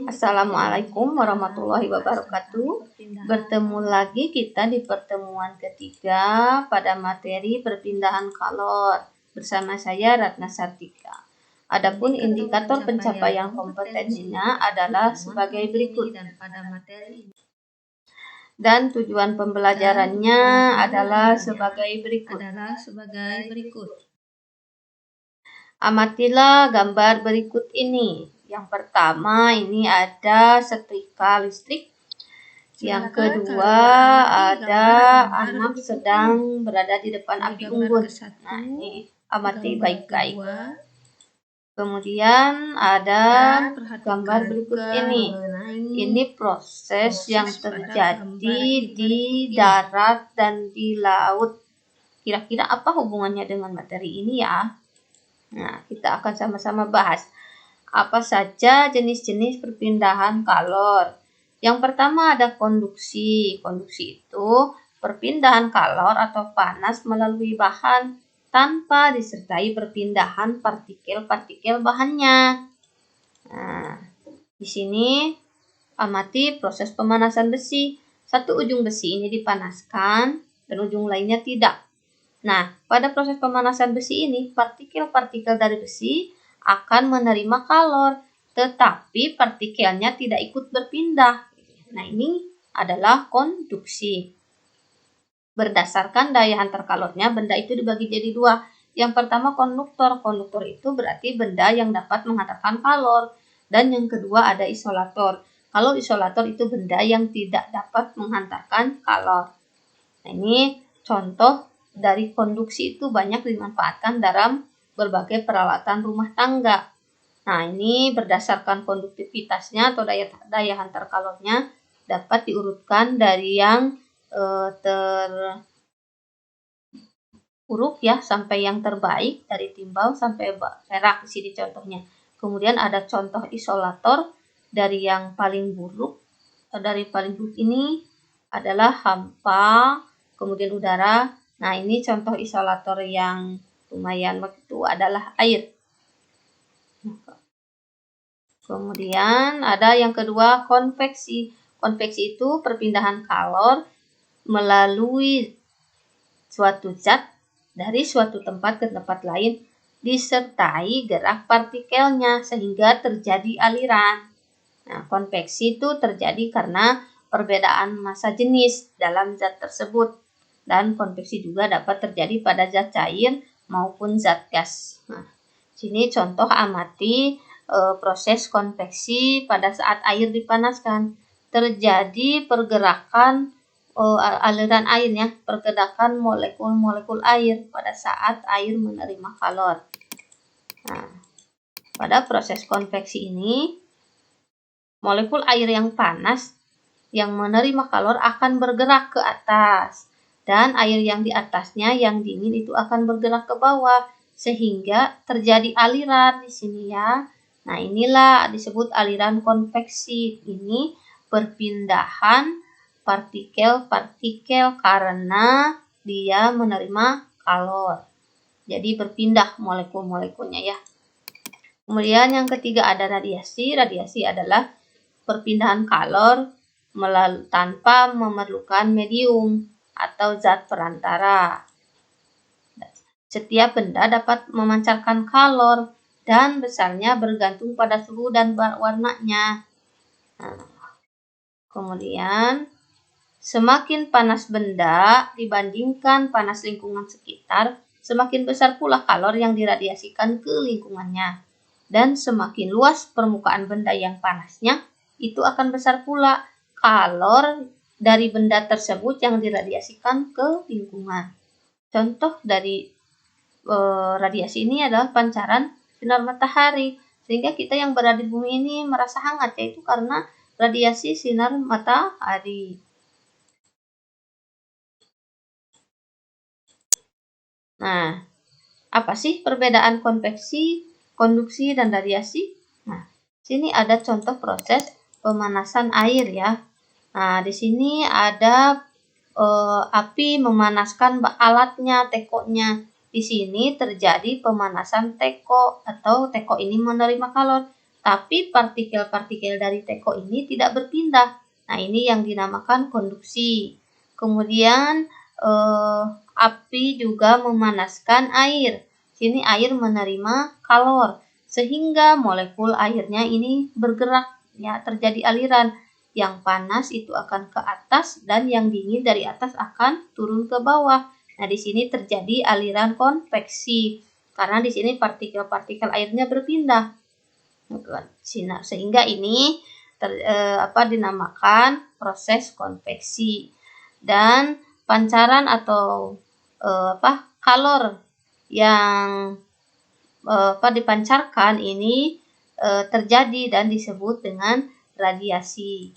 Assalamualaikum warahmatullahi wabarakatuh. Bertemu lagi kita di pertemuan ketiga pada materi perpindahan kalor bersama saya Ratna Sartika. Adapun indikator pencapaian kompetensinya adalah sebagai berikut. Dan tujuan pembelajarannya adalah sebagai berikut. Amatilah gambar berikut ini. Yang pertama ini ada setrika listrik. Yang kedua ada anak sedang berada di depan api unggun. Nah, ini amati baik-baik. Kemudian ada gambar berikut ini. Ini proses yang terjadi di darat dan di laut. Kira-kira apa hubungannya dengan materi ini ya? Nah, kita akan sama-sama bahas. Apa saja jenis-jenis perpindahan kalor? Yang pertama ada konduksi. Konduksi itu perpindahan kalor atau panas melalui bahan tanpa disertai perpindahan partikel-partikel bahannya. Nah, di sini amati proses pemanasan besi. Satu ujung besi ini dipanaskan dan ujung lainnya tidak. Nah, pada proses pemanasan besi ini, partikel-partikel dari besi akan menerima kalor, tetapi partikelnya tidak ikut berpindah. Nah, ini adalah konduksi. Berdasarkan daya hantar kalornya, benda itu dibagi jadi dua. Yang pertama konduktor. Konduktor itu berarti benda yang dapat menghantarkan kalor. Dan yang kedua ada isolator. Kalau isolator itu benda yang tidak dapat menghantarkan kalor. Nah, ini contoh dari konduksi itu banyak dimanfaatkan dalam berbagai peralatan rumah tangga. Nah, ini berdasarkan konduktivitasnya atau daya hantar kalornya dapat diurutkan dari yang terburuk ya sampai yang terbaik, dari timbal sampai perak di sini contohnya. Kemudian ada contoh isolator dari yang paling buruk. Dari paling buruk ini adalah hampa, kemudian udara. Nah, ini contoh isolator yang lumayan begitu adalah air. Kemudian ada yang kedua konveksi. Konveksi itu perpindahan kalor melalui suatu zat dari suatu tempat ke tempat lain disertai gerak partikelnya sehingga terjadi aliran. Nah, konveksi itu terjadi karena perbedaan massa jenis dalam zat tersebut. Dan konveksi juga dapat terjadi pada zat cair maupun zat gas. Nah, sini contoh amati proses konveksi pada saat air dipanaskan. Terjadi pergerakan aliran airnya, pergerakan molekul-molekul air pada saat air menerima kalor. Nah, pada proses konveksi ini, molekul air yang panas yang menerima kalor akan bergerak ke atas. Dan air yang di atasnya yang dingin itu akan bergerak ke bawah sehingga terjadi aliran di sini ya. Nah, inilah disebut aliran konveksi. Ini perpindahan partikel-partikel karena dia menerima kalor. Jadi berpindah molekul-molekulnya ya. Kemudian yang ketiga ada radiasi. Radiasi adalah perpindahan kalor tanpa memerlukan medium atau zat perantara. Setiap benda dapat memancarkan kalor dan besarnya bergantung pada suhu dan warnanya. Nah, kemudian semakin panas benda dibandingkan panas lingkungan sekitar, semakin besar pula kalor yang diradiasikan ke lingkungannya. Dan semakin luas permukaan benda yang panasnya, itu akan besar pula kalor dari benda tersebut yang diradiasikan ke lingkungan. Contoh dari radiasi ini adalah pancaran sinar matahari. Sehingga kita yang berada di bumi ini merasa hangat, yaitu karena radiasi sinar matahari. Nah, apa sih perbedaan konveksi, konduksi, dan radiasi? Nah, sini ada contoh proses pemanasan air ya. Nah, di sini ada api memanaskan alatnya, tekonya. Di sini terjadi pemanasan teko atau teko ini menerima kalor. tapi partikel-partikel dari teko ini tidak berpindah. Nah, ini yang dinamakan konduksi. Kemudian api juga memanaskan air. Sini air menerima kalor sehingga molekul airnya ini bergerak, ya, terjadi aliran. Yang panas itu akan ke atas dan yang dingin dari atas akan turun ke bawah. Nah, di sini terjadi aliran konveksi karena di sini partikel-partikel airnya berpindah. Sehingga ini dinamakan proses konveksi. Dan pancaran atau kalor yang dipancarkan ini terjadi dan disebut dengan radiasi.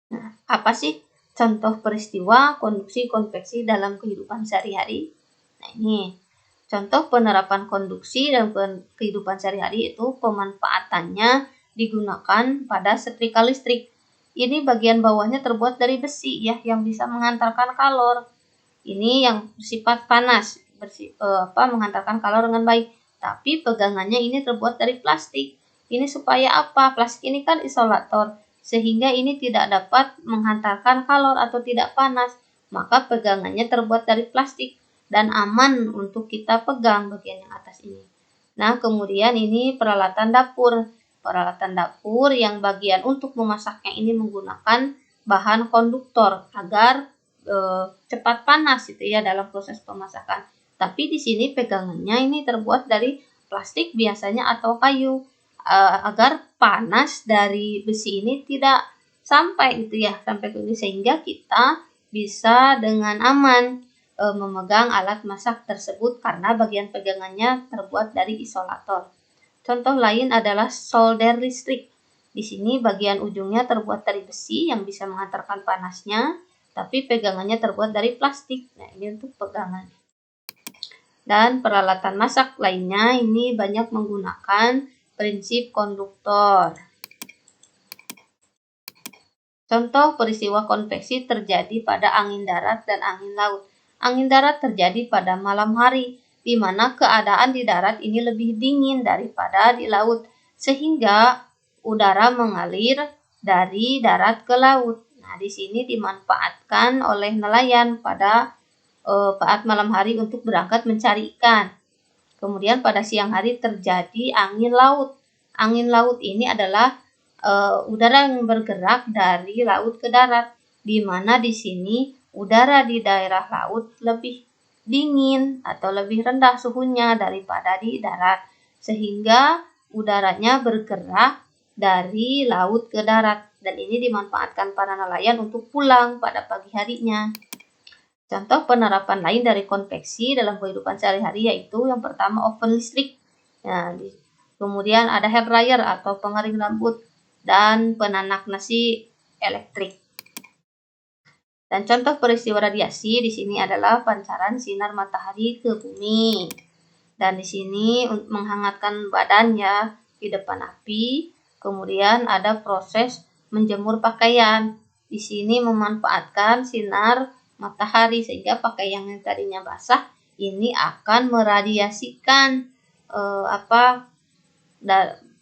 Nah, apa sih contoh peristiwa konduksi konveksi dalam kehidupan sehari-hari? Nah, ini contoh penerapan konduksi dalam kehidupan sehari-hari itu pemanfaatannya digunakan pada setrika listrik. Ini bagian bawahnya terbuat dari besi, ya, yang bisa mengantarkan kalor. Ini yang bersifat panas, menghantarkan kalor dengan baik. Tapi pegangannya ini terbuat dari plastik. Ini supaya apa? Plastik ini kan isolator, sehingga ini tidak dapat menghantarkan kalor atau tidak panas. Maka pegangannya terbuat dari plastik dan aman untuk kita pegang bagian yang atas ini. Nah, kemudian ini peralatan dapur. Peralatan dapur yang bagian untuk memasaknya ini menggunakan bahan konduktor agar cepat panas gitu ya dalam proses pemasakan. Tapi di sini pegangannya ini terbuat dari plastik biasanya atau kayu agar panas dari besi ini tidak sampai gitu ya sampai ke ini, sehingga kita bisa dengan aman memegang alat masak tersebut karena bagian pegangannya terbuat dari isolator. Contoh lain adalah solder listrik. Di sini bagian ujungnya terbuat dari besi yang bisa mengantarkan panasnya, tapi pegangannya terbuat dari plastik. Nah, ini untuk pegangan. Dan peralatan masak lainnya ini banyak menggunakan prinsip konduktor. Contoh peristiwa konveksi terjadi pada angin darat dan angin laut. Angin darat terjadi pada malam hari, di mana keadaan di darat ini lebih dingin daripada di laut, sehingga udara mengalir dari darat ke laut. Nah, di sini dimanfaatkan oleh nelayan pada saat malam hari untuk berangkat mencari ikan. Kemudian pada siang hari terjadi angin laut. Angin laut ini adalah udara yang bergerak dari laut ke darat, di mana di sini udara di daerah laut lebih dingin atau lebih rendah suhunya daripada di darat, sehingga udaranya bergerak dari laut ke darat, dan ini dimanfaatkan para nelayan untuk pulang pada pagi harinya. Contoh penerapan lain dari konveksi dalam kehidupan sehari-hari yaitu yang pertama oven listrik. Nah, kemudian ada hair dryer atau pengering rambut dan penanak nasi elektrik. Dan contoh peristiwa radiasi di sini adalah pancaran sinar matahari ke bumi. Dan di sini menghangatkan badannya di depan api. Kemudian ada proses menjemur pakaian. Di sini memanfaatkan sinar matahari sehingga pakaian yang tadinya basah ini akan meradiasikan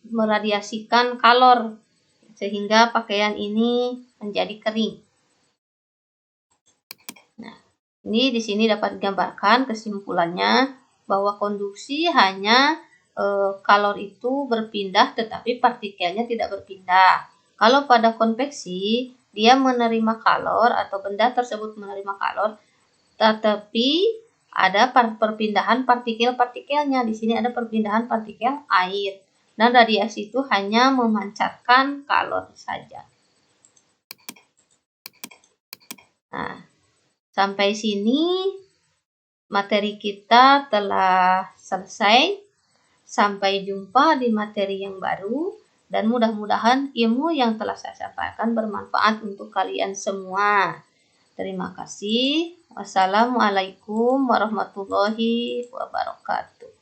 meradiasikan kalor sehingga pakaian ini menjadi kering. Nah, ini di sini dapat digambarkan kesimpulannya bahwa konduksi hanya kalor itu berpindah tetapi partikelnya tidak berpindah. Kalau pada konveksi dia menerima kalor atau benda tersebut menerima kalor, tetapi ada perpindahan partikel-partikelnya. Di sini ada perpindahan partikel air. Dan radiasi itu hanya memancarkan kalor saja. Nah, sampai sini materi kita telah selesai. Sampai jumpa di materi yang baru. Dan mudah-mudahan ilmu yang telah saya sampaikan bermanfaat untuk kalian semua. Terima kasih. Wassalamualaikum warahmatullahi wabarakatuh.